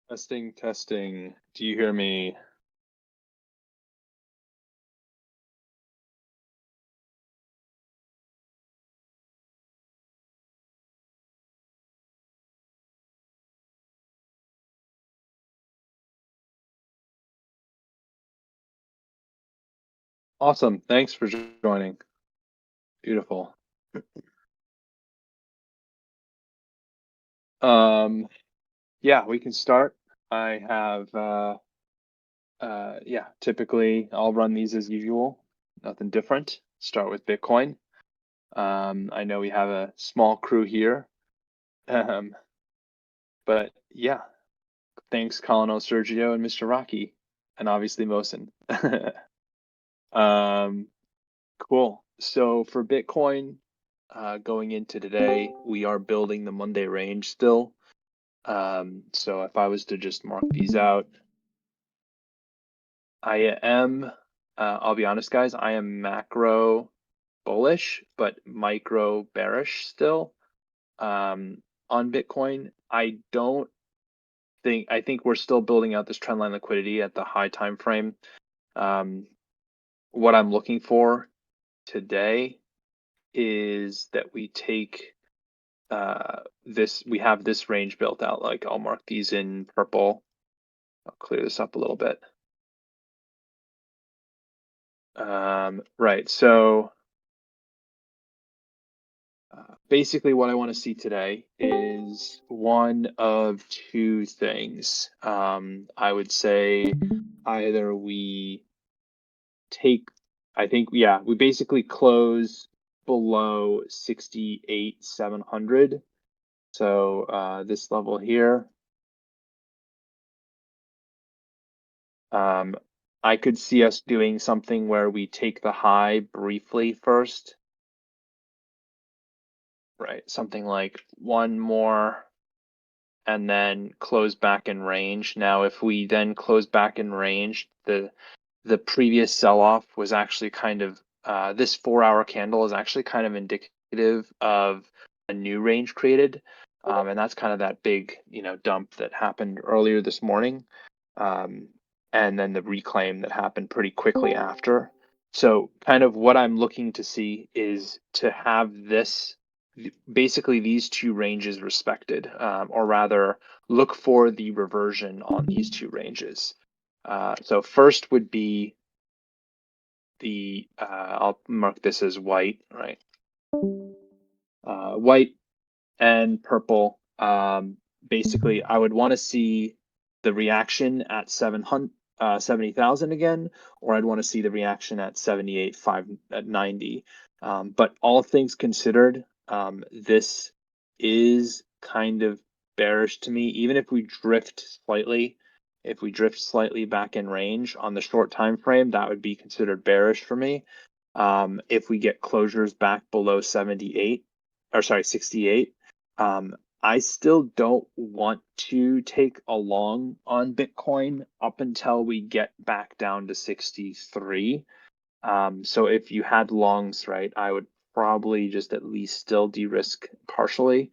Testing, testing. Do you hear me? Awesome. Thanks for joining. Beautiful. Yeah, we can start. I have yeah, typically I'll run these as usual. Nothing different. Start with Bitcoin. I know we have a small crew here. Um, but yeah, thanks Colonel Sergio and Mr. Rocky, and obviously Mosin. Um, Cool. So for Bitcoin, going into today, we are building the Monday range still. So if I was to just mark these out, I am, I'll be honest, guys, I am macro bullish, but micro bearish still, on Bitcoin. I think we're still building out this trendline liquidity at the high time frame. What I'm looking for today is that we take we have this range built out. Like I'll mark these in purple. I'll clear this up a little bit. Right, so basically what I want to see today is one of two things. I would say either we take, I think, yeah, we basically close below 68,700. So this level here. I could see us doing something where we take the high briefly first, right? Something like one more and then close back in range. Now, if we then close back in range, the previous sell-off was actually kind of this 4-hour candle is actually kind of indicative of a new range created, and that's kind of that big dump that happened earlier this morning. And then the reclaim that happened pretty quickly after. So kind of what I'm looking to see is to have this, basically these two ranges respected, or rather look for the reversion on these two ranges. So first would be I'll mark this as white, right? White and purple. Basically, I would want to see the reaction at 70,000 again, or I'd want to see the reaction at 78,590. But all things considered, this is kind of bearish to me. Even if we drift slightly, back in range on the short time frame, that would be considered bearish for me. If we get closures back below 68, or sorry, 68, I still don't want to take a long on Bitcoin up until we get back down to 63. So if you had longs, right, I would probably just at least still de-risk partially,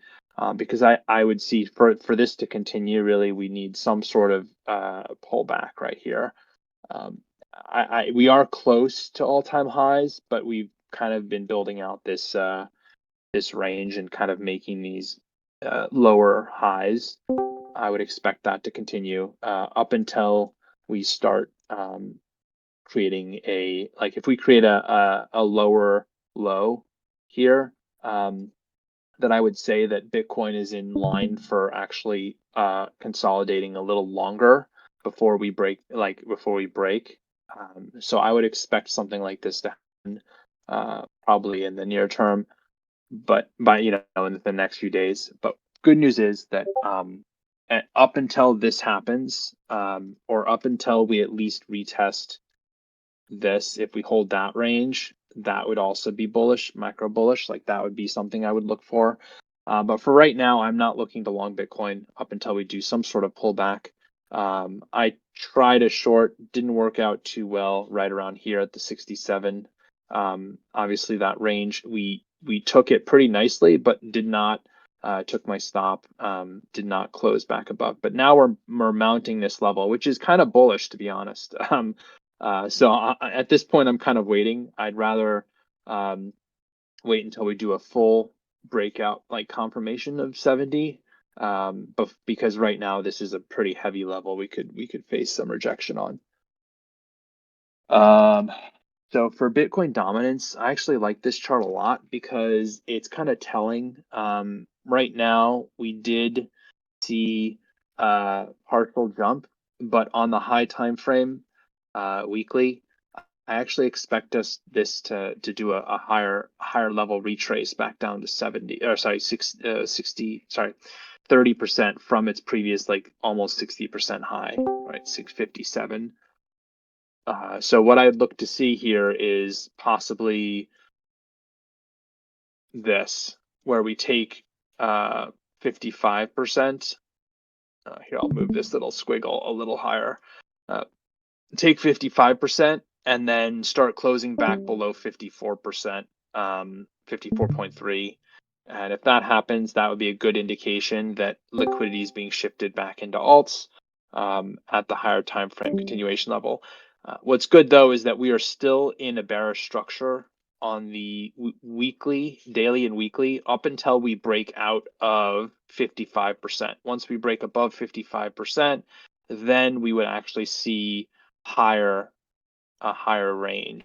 because I would see for this to continue, really, we need some sort of pullback right here. We are close to all-time highs, but we've kind of been building out this range and kind of making these lower highs. I would expect that to continue up until we start creating if we create a lower low here, that I would say that Bitcoin is in line for actually consolidating a little longer before we break. So I would expect something like this to happen probably in the near term, but in the next few days. But good news is that up until this happens, or up until we at least retest this, if we hold that range, that would also be bullish, macro bullish. Like that would be something I would look for. But for right now, I'm not looking to long Bitcoin up until we do some sort of pullback. I tried a short, didn't work out too well right around here at the 67. Obviously that range, we took it pretty nicely, but did not took my stop, did not close back above. But now we're mounting this level, which is kind of bullish, to be honest. So at this point, I'm kind of waiting. I'd rather wait until we do a full breakout, like confirmation of 70. But because right now this is a pretty heavy level, we could face some rejection on. So for Bitcoin dominance, I actually like this chart a lot because it's kind of telling. Right now, we did see a partial jump, but on the high time frame, weekly, I actually expect this to do a higher level retrace back down to 70, or sorry, 30% from its previous like almost 60% high, right? 657. So what I'd look to see here is possibly this, where we take 55%. Here, I'll move this little squiggle a little higher. Take 55% and then start closing back below 54%, 54.3. And if that happens, that would be a good indication that liquidity is being shifted back into alts at the higher time frame continuation level. What's good though is that we are still in a bearish structure on the daily and weekly, up until we break out of 55%. Once we break above 55%, then we would actually see a higher range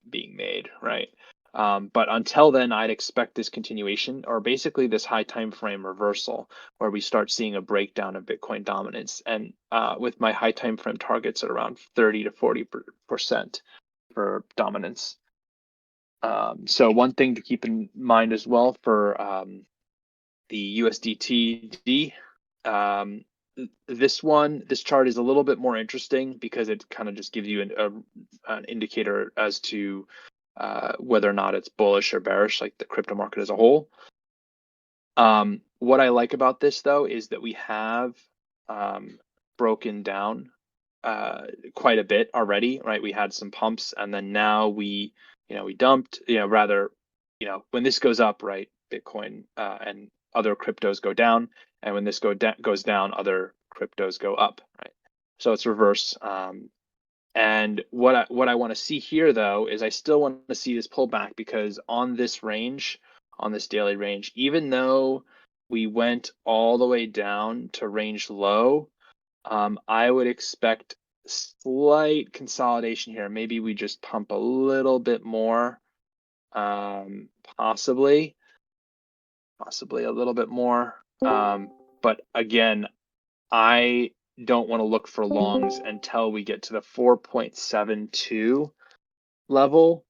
being made, right? But until then, I'd expect this continuation, or basically this high time frame reversal, where we start seeing a breakdown of Bitcoin dominance, and with my high time frame targets at around 30 to 40% for dominance. So one thing to keep in mind as well for the USDTD, this chart is a little bit more interesting because it kind of just gives you an indicator as to whether or not it's bullish or bearish, like the crypto market as a whole. What I like about this though is that we have broken down quite a bit already, right? We had some pumps, and then now we dumped, when this goes up, right, Bitcoin and other cryptos go down, and when this goes down, other cryptos go up, right? So it's reverse. And what I want to see here though is I still want to see this pullback, because on this range, on this daily range, even though we went all the way down to range low, I would expect slight consolidation here. Maybe we just pump a little bit more, possibly a little bit more. But again, I don't want to look for longs until we get to the 4.72 level,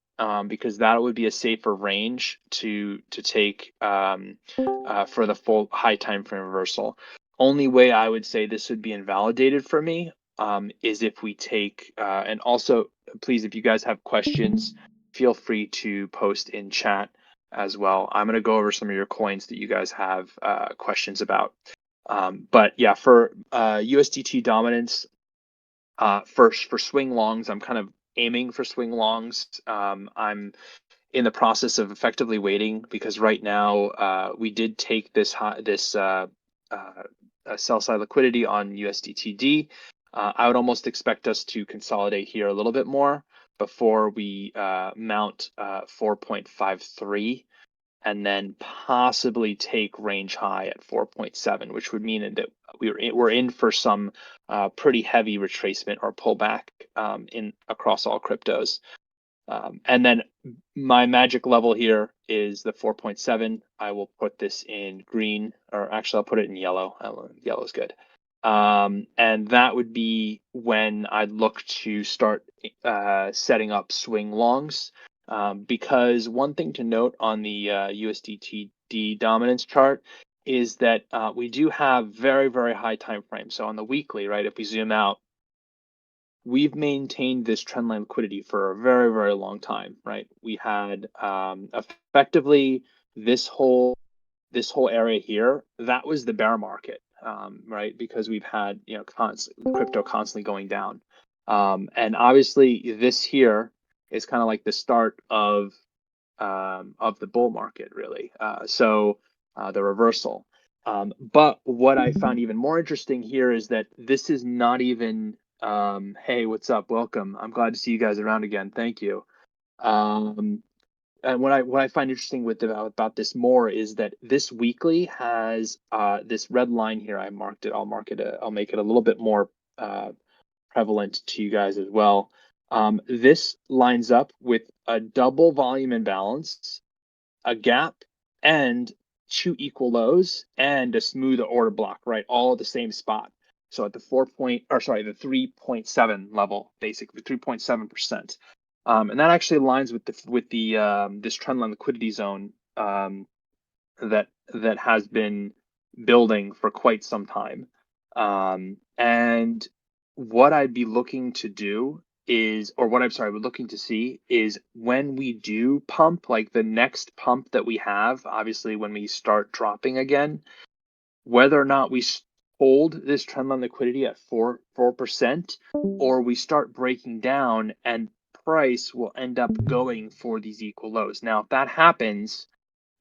because that would be a safer range to take for the full high time frame reversal. Only way I would say this would be invalidated for me is if we take, and also please, if you guys have questions, feel free to post in chat as well. I'm going to go over some of your coins that you guys have questions about. But yeah, for USDT dominance, for swing longs, I'm kind of aiming for swing longs. I'm in the process of effectively waiting, because right now we did take this sell side liquidity on USDTD. I would almost expect us to consolidate here a little bit more before we mount 4.53, and then possibly take range high at 4.7, which would mean that we're in for some pretty heavy retracement or pullback in across all cryptos. And then my magic level here is the 4.7. I will put this in green, or actually I'll put it in yellow. Yellow is good. And that would be when I'd look to start setting up swing longs. Because one thing to note on the USDTD dominance chart is that we do have very, very high time frames. So on the weekly, right, if we zoom out, we've maintained this trendline liquidity for a very, very long time, right? We had effectively this whole area here, that was the bear market, right? Because we've had crypto constantly going down, and obviously this here is kind of like the start of the bull market, really. So the reversal. But what I found even more interesting here is that this is not even. Hey, what's up? Welcome. I'm glad to see you guys around again. Thank you. And what I find interesting with about this more is that this weekly has this red line here. I marked it. I'll make it a little bit more prevalent to you guys as well. This lines up with a double volume imbalance, a gap, and two equal lows, and a smooth order block, right? All at the same spot. So at the 3.7 level, basically 3.7%. And that actually aligns with this trendline liquidity zone that has been building for quite some time. And what I'd be looking to do is, or what I'm sorry, we're looking to see is when we do pump, like the next pump that we have, obviously when we start dropping again, whether or not we hold this trendline liquidity at 4%, or we start breaking down and price will end up going for these equal lows. Now, if that happens,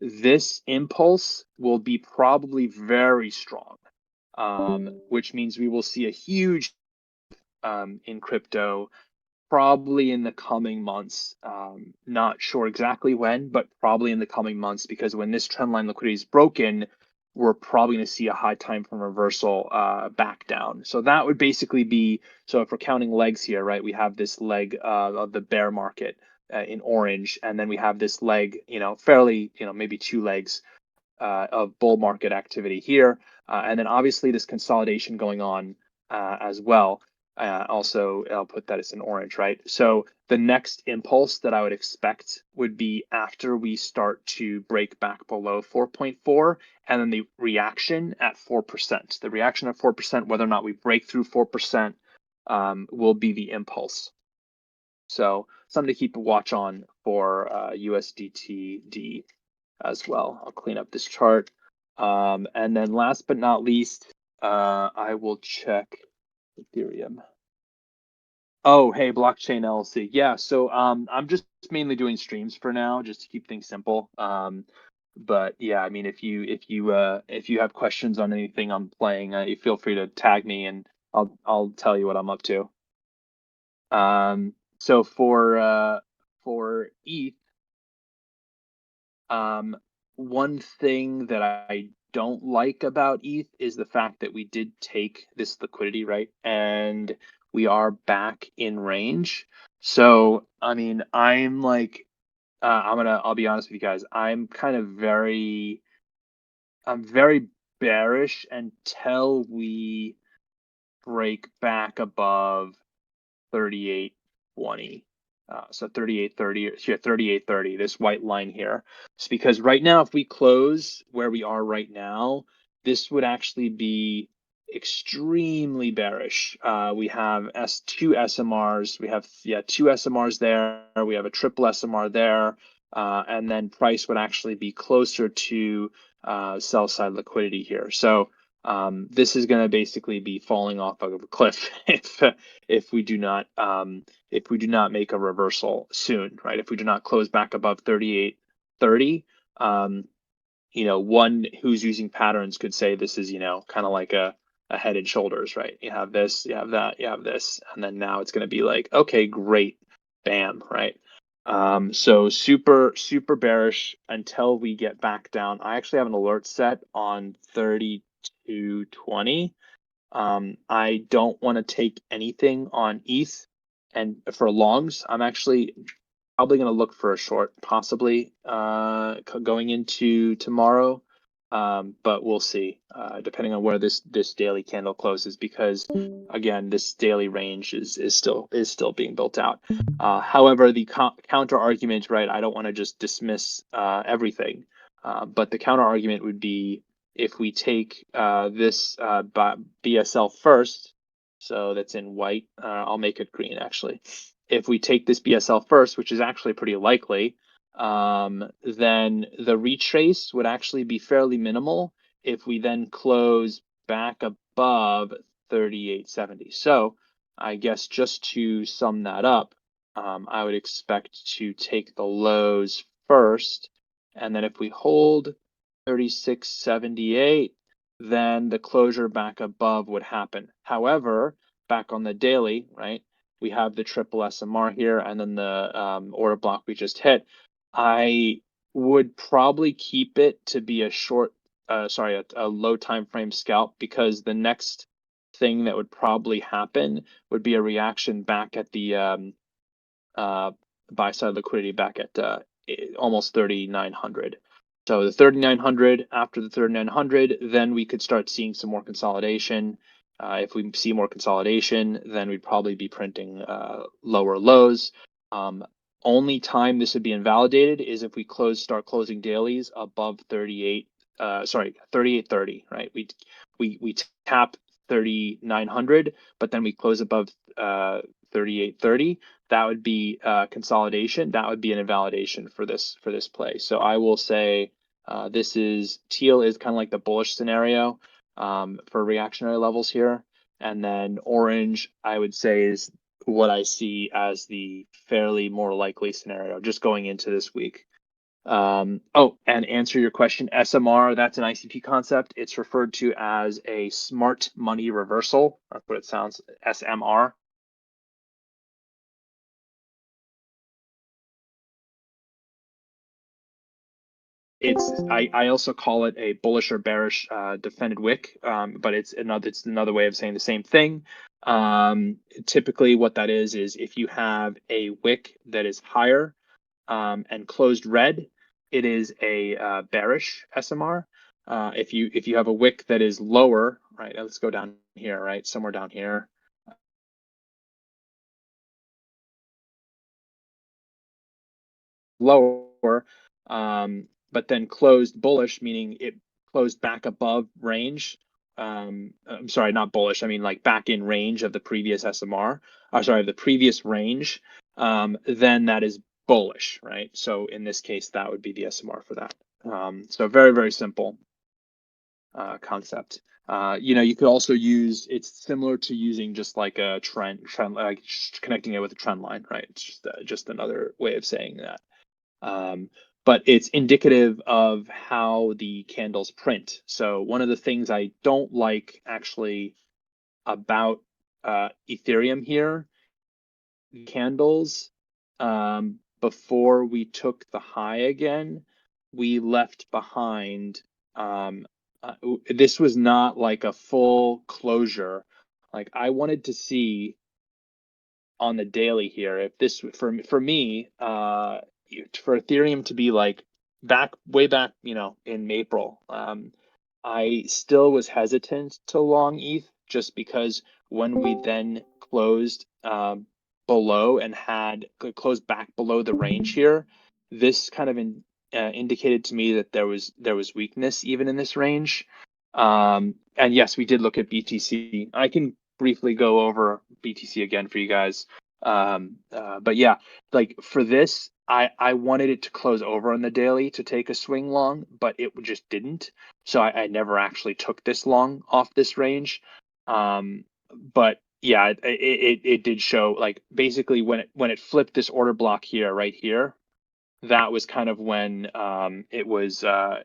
this impulse will be probably very strong, which means we will see a huge in crypto probably in the coming months. Not sure exactly when, but probably in the coming months, because when this trendline liquidity is broken, we're probably going to see a high time from reversal back down. So that would basically be, so if we're counting legs here, right, we have this leg of the bear market in orange, and then we have this leg, fairly, maybe two legs of bull market activity here. And then obviously this consolidation going on as well. Also, I'll put that as an orange, right? So the next impulse that I would expect would be after we start to break back below 4.4, and then the reaction at 4%. The reaction at 4%, whether or not we break through 4%, will be the impulse. So something to keep a watch on for USDTD as well. I'll clean up this chart. And then last but not least, I will check Ethereum. Oh, hey, Blockchain LLC. Yeah, so I'm just mainly doing streams for now, just to keep things simple. But yeah, I mean, if you have questions on anything I'm playing, you feel free to tag me and I'll tell you what I'm up to. So for ETH, one thing that I don't like about ETH is the fact that we did take this liquidity, right? And we are back in range. So, I mean, I'm like, I'll be honest with you guys. I'm very bearish until we break back above 38.20. So 38.30, yeah, 38.30, this white line here. It's because right now, if we close where we are right now, this would actually be extremely bearish. We have two SMRs. We have, two SMRs there. We have a triple SMR there. And then price would actually be closer to sell side liquidity here. So this is going to basically be falling off of a cliff if we do not make a reversal soon, right? If we do not close back above 38.30, one who's using patterns could say this is kind of like a head and shoulders, right? You have this, you have that, you have this, and then now it's going to be like, okay, great, bam, right? So super bearish until we get back down. I actually have an alert set on 32.20. I don't want to take anything on ETH, and for longs, I'm actually probably going to look for a short, possibly going into tomorrow. But we'll see, depending on where this daily candle closes, because again, this daily range is still being built out. However, the counter argument, right? I don't want to just dismiss everything, but the counter argument would be if we take this BSL first, so that's in white. I'll make it green actually. If we take this BSL first, which is actually pretty likely, then the retrace would actually be fairly minimal if we then close back above 3870. So I guess just to sum that up, I would expect to take the lows first, and then if we hold 3678, then the closure back above would happen. However, back on the daily, right, we have the triple SMR here, and then the order block we just hit. I would probably keep it to be a short, a low time frame scalp, because the next thing that would probably happen would be a reaction back at the buy side liquidity back at almost 3,900. So the 3,900, after the 3,900, then we could start seeing some more consolidation. If we see more consolidation, then we'd probably be printing lower lows. Only time this would be invalidated is if we start closing dailies above 3830, right? We tap 3,900, but then we close above 3830. That would be consolidation. That would be an invalidation for this play. So I will say teal is kind of like the bullish scenario for reactionary levels here, and then orange I would say is what I see as the fairly more likely scenario just going into this week. Oh, and answer your question, SMR, that's an ICP concept. It's referred to as a smart money reversal. That's what it sounds, SMR. I also call it a bullish or bearish defended wick, but it's another way of saying the same thing. Typically what that is if you have a wick that is higher and closed red, it is a bearish SMR. If you have a wick that is lower, right? Let's go down here, right? Somewhere down here. Lower, but then closed bullish, meaning it closed back above range. I'm sorry, not bullish. I mean like back in range of the previous SMR. Sorry, the previous range. Then that is bullish, right? So in this case, that would be the SMR for that. So very, very simple concept. You could also use, it's similar to using just like a trend, like connecting it with a trend line, right? It's just another way of saying that. But it's indicative of how the candles print. So one of the things I don't like actually about Ethereum here, candles, before we took the high again, we left behind, this was not like a full closure. Like I wanted to see on the daily here, if this for me, for Ethereum to be like way back, in April, I still was hesitant to long ETH just because when we then closed below and had closed back below the range here, this kind of indicated to me that there was weakness even in this range. And yes, we did look at BTC. I can briefly go over BTC again for you guys. But yeah, like for this, I wanted it to close over on the daily to take a swing long, but it just didn't. So I never actually took this long off this range. But yeah, it did show, like basically when it flipped this order block here, right here, that was kind of when it was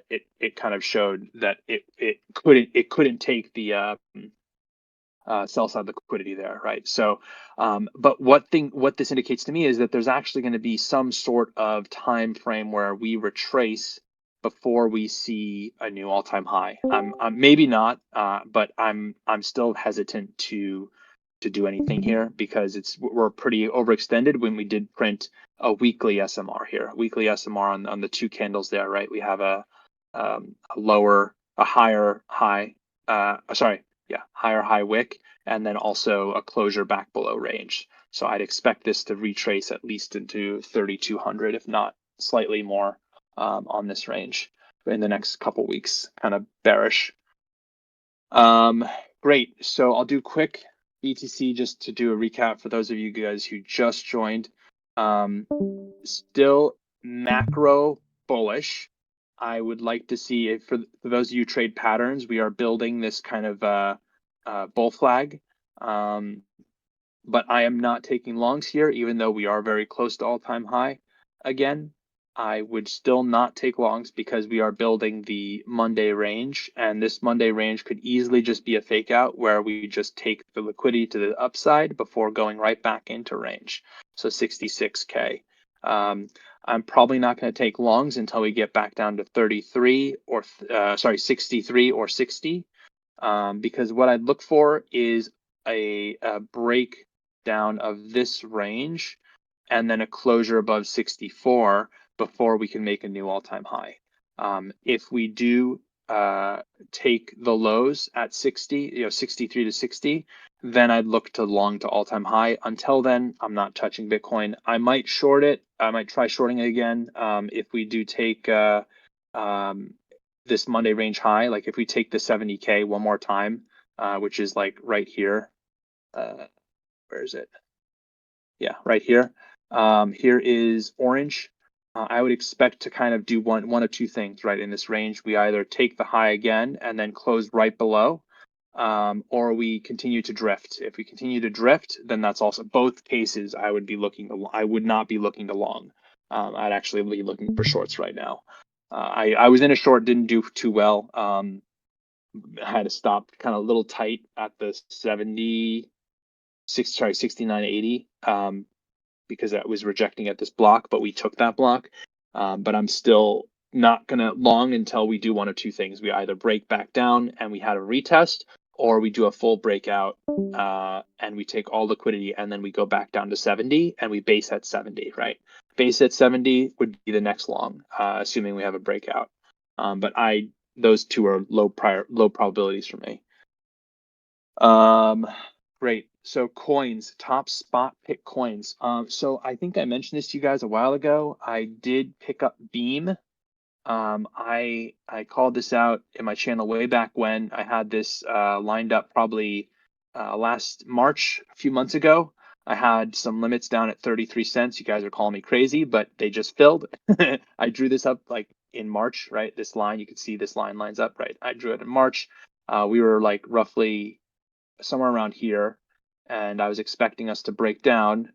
it kind of showed that it couldn't take the sell side liquidity there, right? So, but what this indicates to me is that there's actually going to be some sort of time frame where we retrace before we see a new all-time high. I'm maybe not, but I'm still hesitant to do anything here because we're pretty overextended when we did print weekly SMR here, weekly SMR on the two candles there, right? We have a higher high, higher high wick, and then also a closure back below range. So I'd expect this to retrace at least into 3,200, if not slightly more, on this range in the next couple weeks, kind of bearish. Great. So I'll do quick BTC just to do a recap for those of you guys who just joined. Still macro bullish. I would like to see, for those of you trade patterns, we are building this kind of bull flag. But I am not taking longs here, even though we are very close to all-time high again. I would still not take longs because we are building the Monday range, and this Monday range could easily just be a fake out where we just take the liquidity to the upside before going right back into range. So 66K. I'm probably not going to take longs until we get back down to 63 or 63 or 60, because what I'd look for is a breakdown of this range and then a closure above 64 before we can make a new all-time high. If we do take the lows at 60, 63 to 60, then I'd look to long to all-time high. Until then, I'm not touching Bitcoin. I might short it. I might try shorting it again if we do take this Monday range high. Like if we take the 70K one more time, which is like right here. Where is it? Yeah, right here. Here is orange. I would expect to kind of do one of two things, right? In this range, we either take the high again and then close right below, or we continue to drift. If we continue to drift, then that's also both cases. I would not be looking to long. I'd actually be looking for shorts right now. I was in a short, didn't do too well. I had to stop kind of a little tight at the 69.80 because I was rejecting at this block, but we took that block. But I'm still not gonna long until we do one of two things. We either break back down and we had a retest, or we do a full breakout and we take all liquidity and then we go back down to 70 and we base at 70, right? Base at 70 would be the next long, assuming we have a breakout. But those two are low probabilities for me. Great. So coins, top spot pick coins. So I think I mentioned this to you guys a while ago. I did pick up Beam. I called this out in my channel way back when. I had this lined up probably last March, a few months ago. I had some limits down at 33 cents. You guys are calling me crazy, but they just filled. I drew this up like in March, right? This line, you can see this line lines up, right? I drew it in March. We were like roughly somewhere around here, and I was expecting us to break down,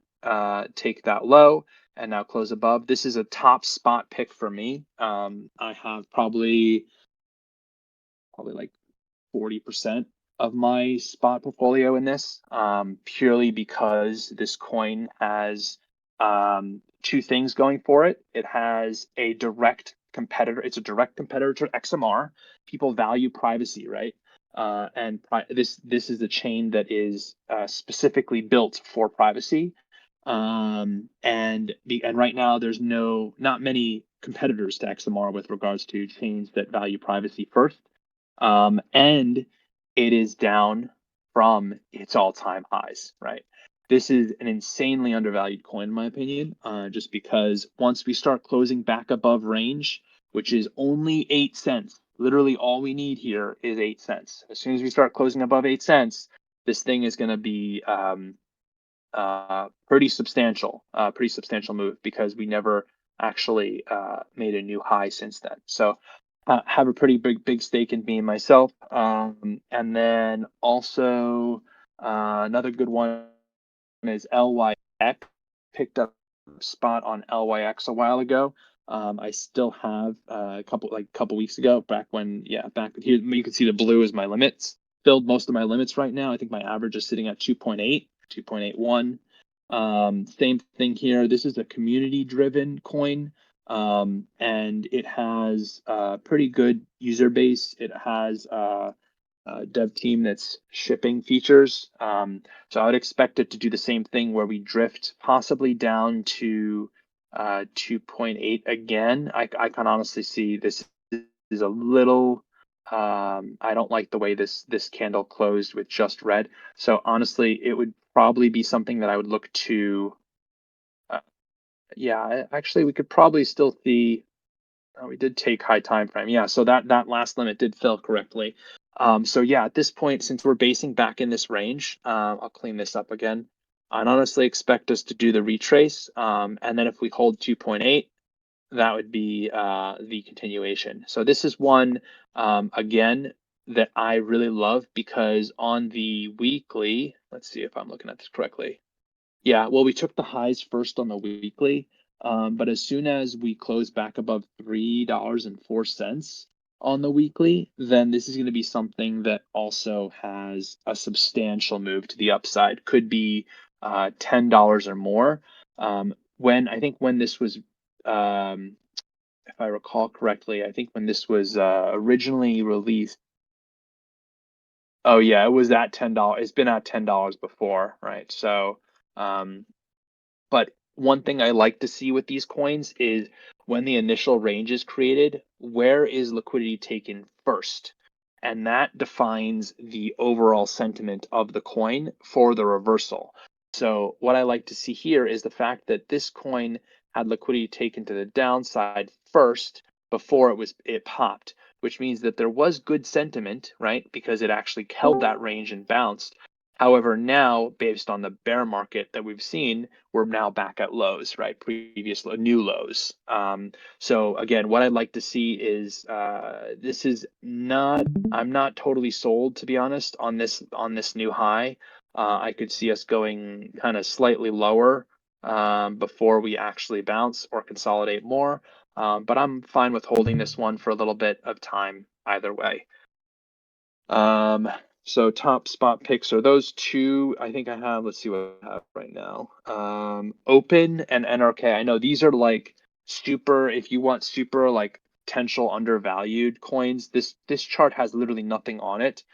take that low, and now close above. This is a top spot pick for me. I have probably like 40% of my spot portfolio in this, purely because this coin has two things going for it. It has a direct competitor. It's a direct competitor to XMR. People value privacy, right? And this is a chain that is specifically built for privacy. And right now there's not many competitors to XMR with regards to chains that value privacy first. And it is down from its all-time highs, right? This is an insanely undervalued coin, in my opinion, just because once we start closing back above range, which is only 8 cents, literally all we need here is 8 cents. As soon as we start closing above 8 cents, this thing is going to be pretty substantial move, because we never actually made a new high since then. So have a pretty big stake in Beam myself. And then also another good one is LYX. Picked up a spot on LYX a while ago. I still have a couple weeks ago, back here you can see the blue is my limits. Filled most of my limits right now. I think my average is sitting at 2.8, 2.81. Same thing here. This is a community driven coin. And it has a pretty good user base. It has a dev team that's shipping features. So I would expect it to do the same thing where we drift possibly down to 2.8 again. I can honestly see this is a little, I don't like the way this candle closed with just red. So honestly, it would probably be something that I would look to, yeah, actually we could probably still see, we did take high time frame. Yeah, so that last limit did fill correctly. So yeah, at this point, since we're basing back in this range, I'll clean this up again. I'd honestly expect us to do the retrace. And then if we hold 2.8, that would be the continuation. So this is one, again, that I really love because on the weekly, let's see if I'm looking at this correctly. Yeah, well, we took the highs first on the weekly, but as soon as we close back above $3.04 on the weekly, then this is going to be something that also has a substantial move to the upside. Could be $10 or more. When this was, if I recall correctly, I think when this was originally released. Oh yeah, it was at $10. It's been at $10 before, right? So. Um, But one thing I like to see with these coins is when the initial range is created, where is liquidity taken first? And that defines the overall sentiment of the coin for the reversal. So what I like to see here is the fact that this coin had liquidity taken to the downside first before it popped, which means that there was good sentiment, right? Because it actually held that range and bounced. However, now based on the bear market that we've seen, we're now back at lows, right? Previous new lows. So again, what I'd like to see is this is not. I'm not totally sold, to be honest, on this new high. I could see us going kind of slightly lower before we actually bounce or consolidate more. But I'm fine with holding this one for a little bit of time either way. So top spot picks are those two. I think I have, let's see what I have right now. Open and NRK. I know these are like super, if you want super like potential undervalued coins, this chart has literally nothing on it.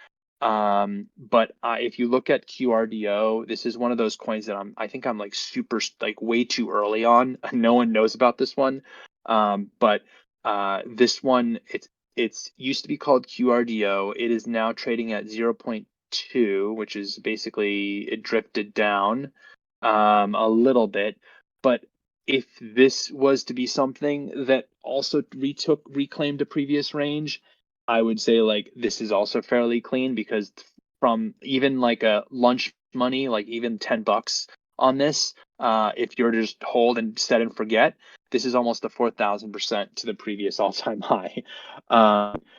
But if you look at QRDO, this is one of those coins that I think I'm like super, like way too early on. No one knows about this one. But this one, it's used to be called QRDO. It is now trading at 0.2, which is basically it drifted down a little bit. But if this was to be something that also reclaimed a previous range, I would say like this is also fairly clean because from even like a lunch money, like even $10 on this, if you're to just hold and set and forget, this is almost a 4,000% to the previous all-time high.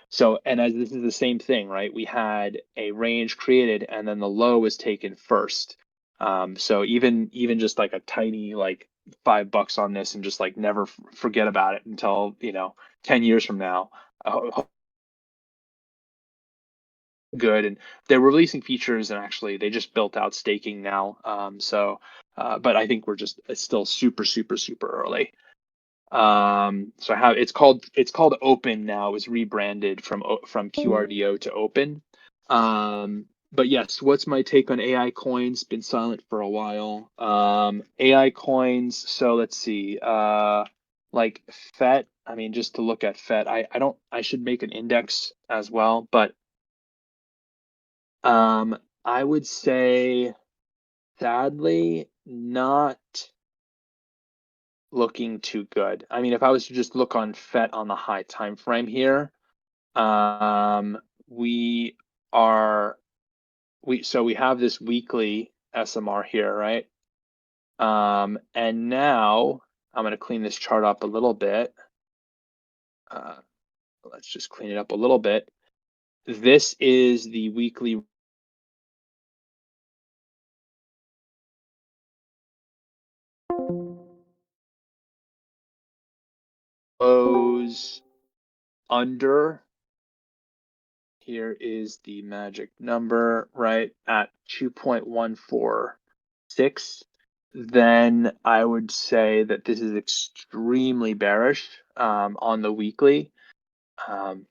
So, and as this is the same thing, right? We had a range created and then the low was taken first. So even just like a tiny like $5 on this and just like never forget about it until 10 years from now. Good, and they're releasing features and actually they just built out staking now. But I think it's still super early. So it's called Open now. It was rebranded from QRDO to Open. But yes, what's my take on AI coins? Been silent for a while. AI coins. So let's see. Like FET. I mean, just to look at FET, I should make an index as well, but I would say sadly not looking too good. I mean, if I was to just look on FET on the high time frame here, we have this weekly SMR here, right? And now I'm going to clean this chart up a little bit. Let's just clean it up a little bit. This is the weekly lows under. Here is the magic number, right, at 2.146. Then I would say that this is extremely bearish on the weekly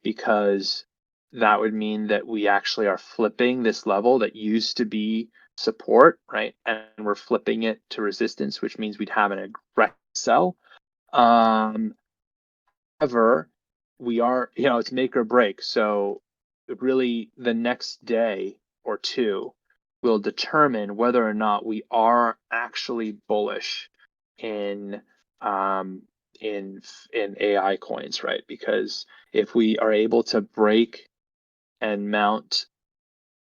because that would mean that we actually are flipping this level that used to be support, right? And we're flipping it to resistance, which means we'd have an aggressive sell. However, we are, it's make or break. So really the next day or two will determine whether or not we are actually bullish in um, in AI coins, right? Because if we are able to break and mount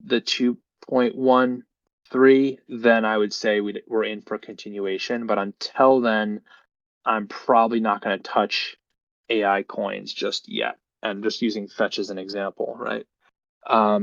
the 2.13, then I would say we're in for continuation. But until then, I'm probably not going to touch AI coins just yet. And just using fetch as an example, right?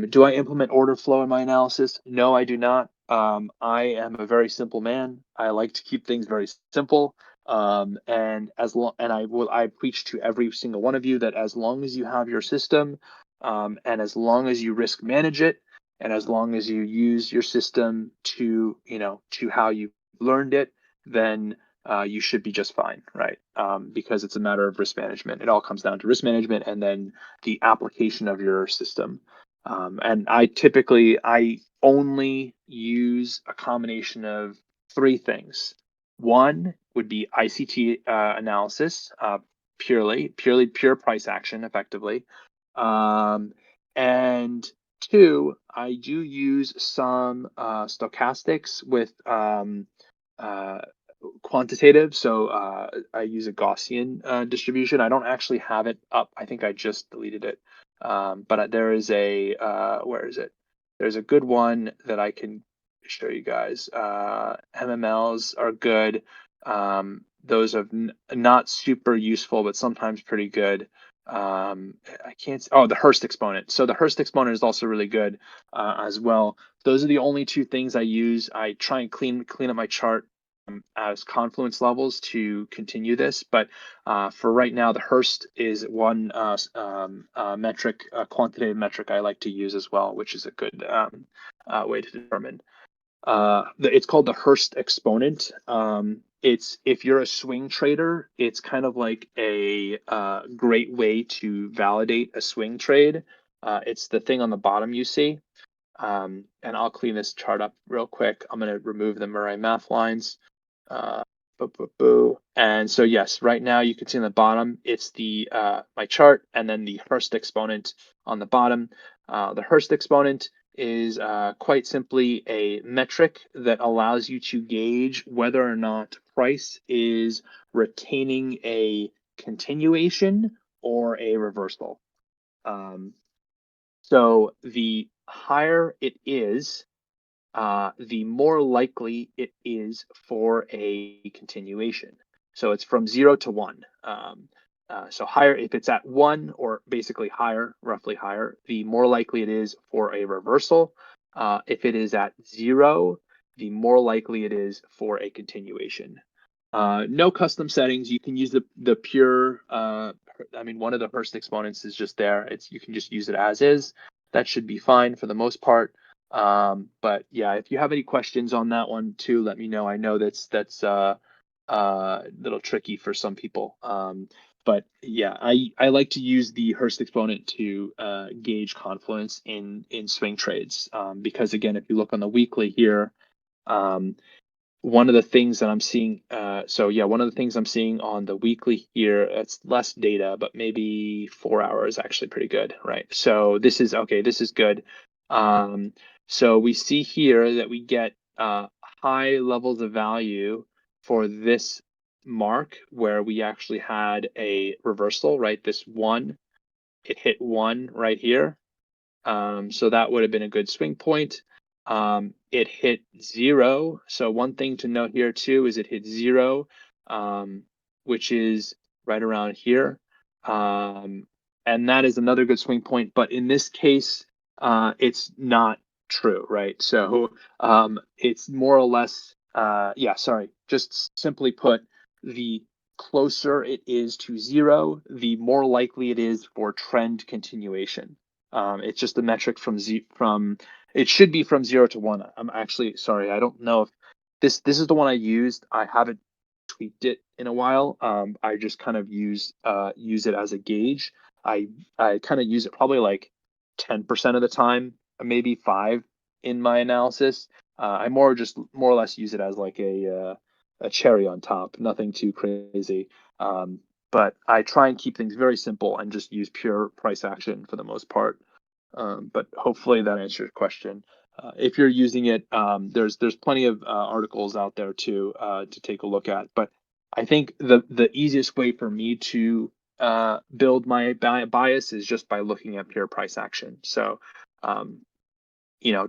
Do I implement order flow in my analysis? No, I do not. I am a very simple man. I like to keep things very simple. And I preach to every single one of you that as long as you have your system, and as long as you risk manage it, and as long as you use your system to how you learned it, then you should be just fine, right? Because it's a matter of risk management. It all comes down to risk management and then the application of your system. And I only use a combination of three things. One would be ICT analysis, pure price action, effectively. Um, and two, I do use some stochastics with uh, quantitative. So I use a Gaussian distribution. I don't actually have it up. I think I just deleted it. But there is where is it? There's a good one that I can show you guys. MMLs are good. Those are not super useful, but sometimes pretty good. I can't. Oh, the Hurst exponent. So the Hurst exponent is also really good as well. Those are the only two things I use. I try and clean up my chart as confluence levels to continue this. But for right now, the Hurst is one metric, quantitative metric I like to use as well, which is a good way to determine. It's called the Hurst exponent. It's if you're a swing trader, it's kind of like a great way to validate a swing trade. It's the thing on the bottom you see. And I'll clean this chart up real quick. I'm going to remove the Murray math lines. And so yes, right now you can see on the bottom, it's the my chart and then the Hurst exponent on the bottom. The Hurst exponent is quite simply a metric that allows you to gauge whether or not price is retaining a continuation or a reversal. So the higher it is, the more likely it is for a continuation. So it's from 0 to 1. So higher, if it's at 1 or basically higher, roughly higher, the more likely it is for a reversal. If it is at 0, the more likely it is for a continuation. No custom settings. You can use the pure. One of the Hurst exponents is just there. You can just use it as is. That should be fine for the most part. But yeah, if you have any questions on that one too, let me know. I know that's a little tricky for some people. But yeah, I like to use the Hurst exponent to gauge confluence in swing trades. Because again, if you look on the weekly here, one of the things that I'm seeing, one of the things I'm seeing on the weekly here, it's less data, but maybe 4 hours actually pretty good, right? So this is okay, this is good. So we see here that we get high levels of value for this mark where we actually had a reversal, right? This one, it hit 1 right here. So that would have been a good swing point. It hit 0. So one thing to note here too is it hit 0, which is right around here. And that is another good swing point. But in this case, it's not true, right? So it's more or less, just simply put, the closer it is to 0, the more likely it is for trend continuation. It's just a metric it should be from 0 to 1. I'm actually sorry, I don't know if this is the one I used. I haven't tweaked it in a while. I just kind of use it as a gauge. I kind of use it probably like 10% of the time, maybe 5 in my analysis. I more or less use it as like a a cherry on top, nothing too crazy. But I try and keep things very simple and just use pure price action for the most part. But hopefully that answers your question. If you're using it, there's plenty of articles out there to take a look at. But I think the easiest way for me to build my bias is just by looking at pure price action. So,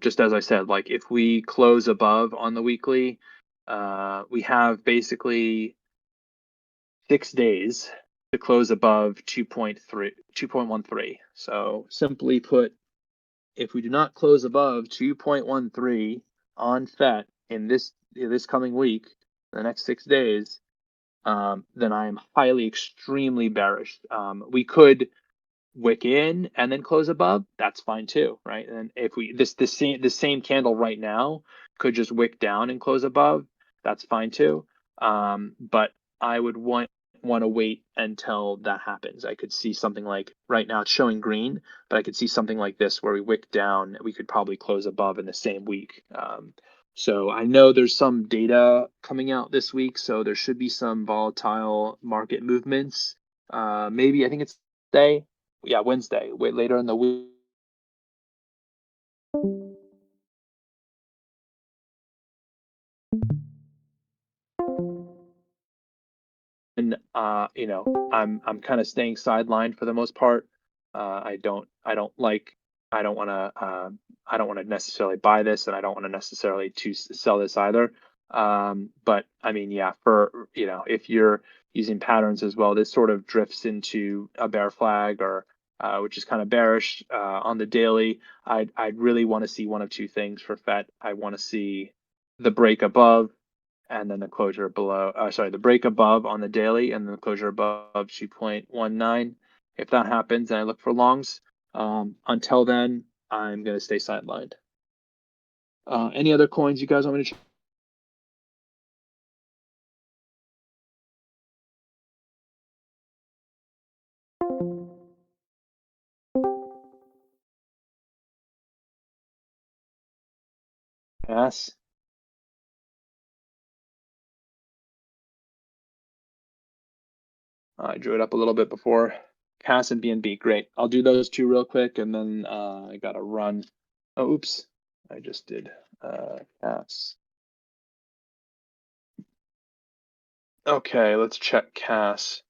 just as I said, like if we close above on the weekly, we have basically 6 days to close above 2.13. So simply put, if we do not close above 2.13 on FET in this coming week, the next 6 days, then I am highly, extremely bearish. We could wick in and then close above, that's fine too, right? And if we the same candle right now could just wick down and close above, that's fine too. But I would want to wait until that happens. I could see something like right now it's showing green, but I could see something like this where we wick down, we could probably close above in the same week. So I know there's some data coming out this week, so there should be some volatile market movements. Maybe I think it's Wednesday, later in the week. And I'm kind of staying sidelined for the most part. I don't want to necessarily buy this, and I don't want to necessarily to sell this either. But I mean, yeah, for if you're using patterns as well, this sort of drifts into a bear flag or which is kind of bearish on the daily. I'd really want to see one of two things for FET. I want to see the break above and then the closure below, the break above on the daily and then the closure above 2.19. If that happens, then I look for longs. Until then, I'm going to stay sidelined. Any other coins you guys want me to check? Pass. I drew it up a little bit before. CAS and BNB, great. I'll do those two real quick, and then I got to run. Oh, oops. I just did CAS. Okay, let's check CAS.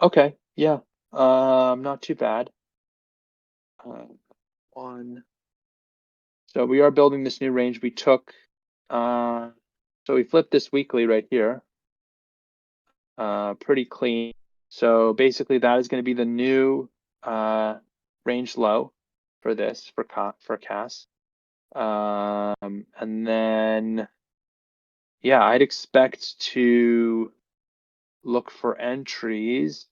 Okay, yeah, not too bad. One. So we are building this new range. We took, so we flipped this weekly right here. Pretty clean. So basically that is going to be the new range low for this, for CAS. And then, yeah, I'd expect to look for entries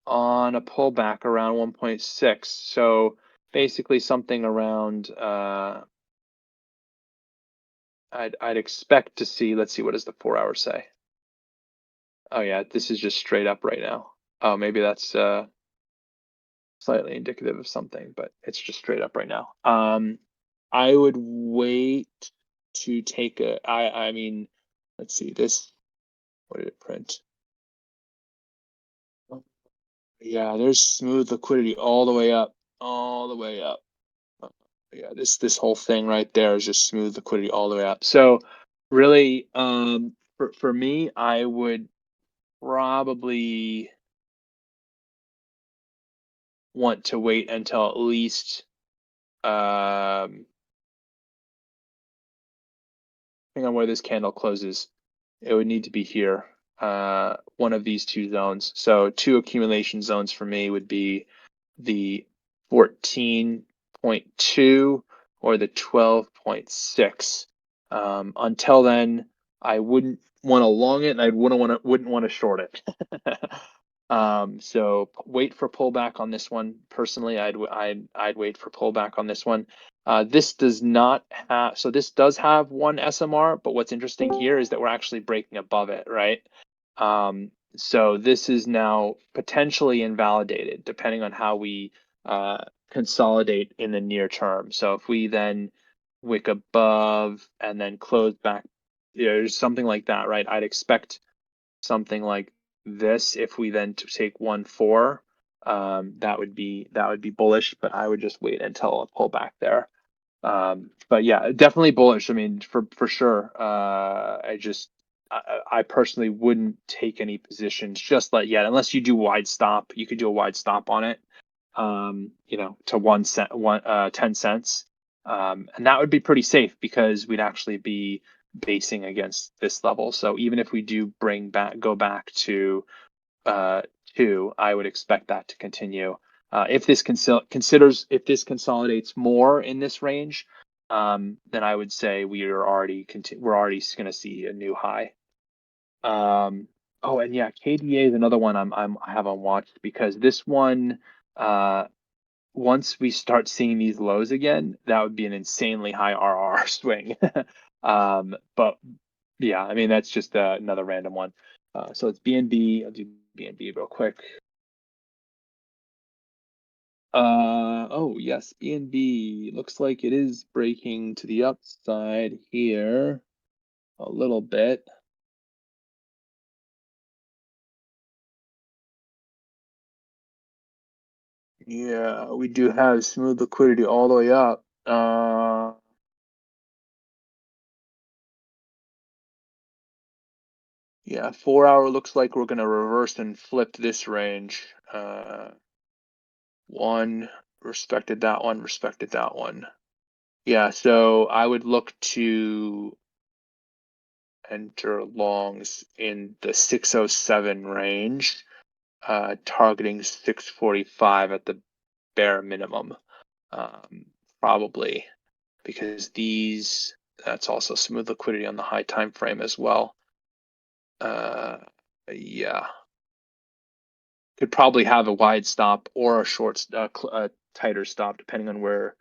on a pullback around 1.6. So basically something around, I'd expect to see, let's see, what does the 4 hour say? Oh yeah, this is just straight up right now. Oh, maybe that's slightly indicative of something, but it's just straight up right now. I would wait to take I mean, let's see this. What did it print? Yeah, there's smooth liquidity all the way up, all the way up. Yeah, this whole thing right there is just smooth liquidity all the way up. So really, for me, I would probably want to wait until at least depending on where this candle closes, it would need to be here, one of these two zones. So two accumulation zones for me would be the 14.2 or the 12.6. Until then, I wouldn't want to long it, and I wouldn't want to short it. So wait for pullback on this one. Personally, I'd wait for pullback on this one. This does not have, so this does have one SMR, but what's interesting here is that we're actually breaking above it, right? So this is now potentially invalidated depending on how we consolidate in the near term. So if we then wick above, and then close back, something like that, right? I'd expect something like this if we then take 1-4. That would be bullish, but I would just wait until a pullback there. But yeah, definitely bullish. I mean, for sure. I personally wouldn't take any positions just yet, unless you do wide stop. You could do a wide stop on it, to 1 cent, 10 cents. And that would be pretty safe because we'd actually be basing against this level. So even if we do go back to 2, I would expect that to continue. If this consolidates more in this range, then I would say we're already going to see a new high. Oh, and yeah, KDA is another one I have on watch, because this one, once we start seeing these lows again, that would be an insanely high RR swing. But yeah, I mean, that's just another random one. So it's BNB. I'll do BNB real quick. Oh yes, BNB looks like it is breaking to the upside here a little bit. Yeah, we do have smooth liquidity all the way up. Yeah, 4-hour looks like we're gonna reverse and flip this range. One, respected that one, respected that one. Yeah, so I would look to enter longs in the 607 range, targeting 645 at the bare minimum, probably, because that's also smooth liquidity on the high time frame as well. Yeah, could probably have a wide stop or a tighter stop, depending on where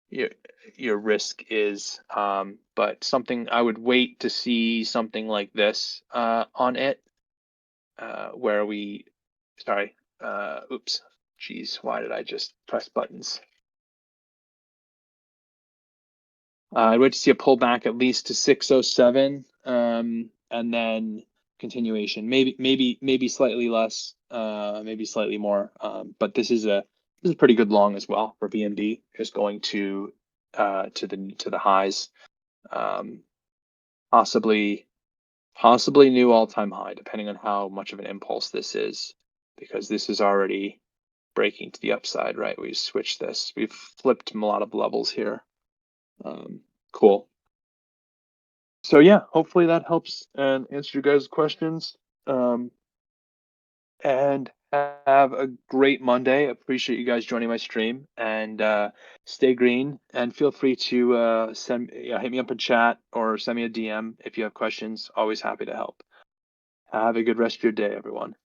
your risk is. But something, I would wait to see something like this on it, where oops, geez, why did I just press buttons? I'd wait to see a pullback at least to 607, and then continuation. Maybe slightly less, maybe slightly more. But this is a pretty good long as well for BNB, just going to the highs, possibly new all-time high, depending on how much of an impulse this is, because this is already breaking to the upside, right? We've switched this. We've flipped a lot of levels here. Cool. So yeah, hopefully that helps and answer your guys' questions. And have a great Monday. Appreciate you guys joining my stream, and stay green, and feel free to hit me up in chat or send me a DM if you have questions. Always happy to help. Have a good rest of your day, everyone.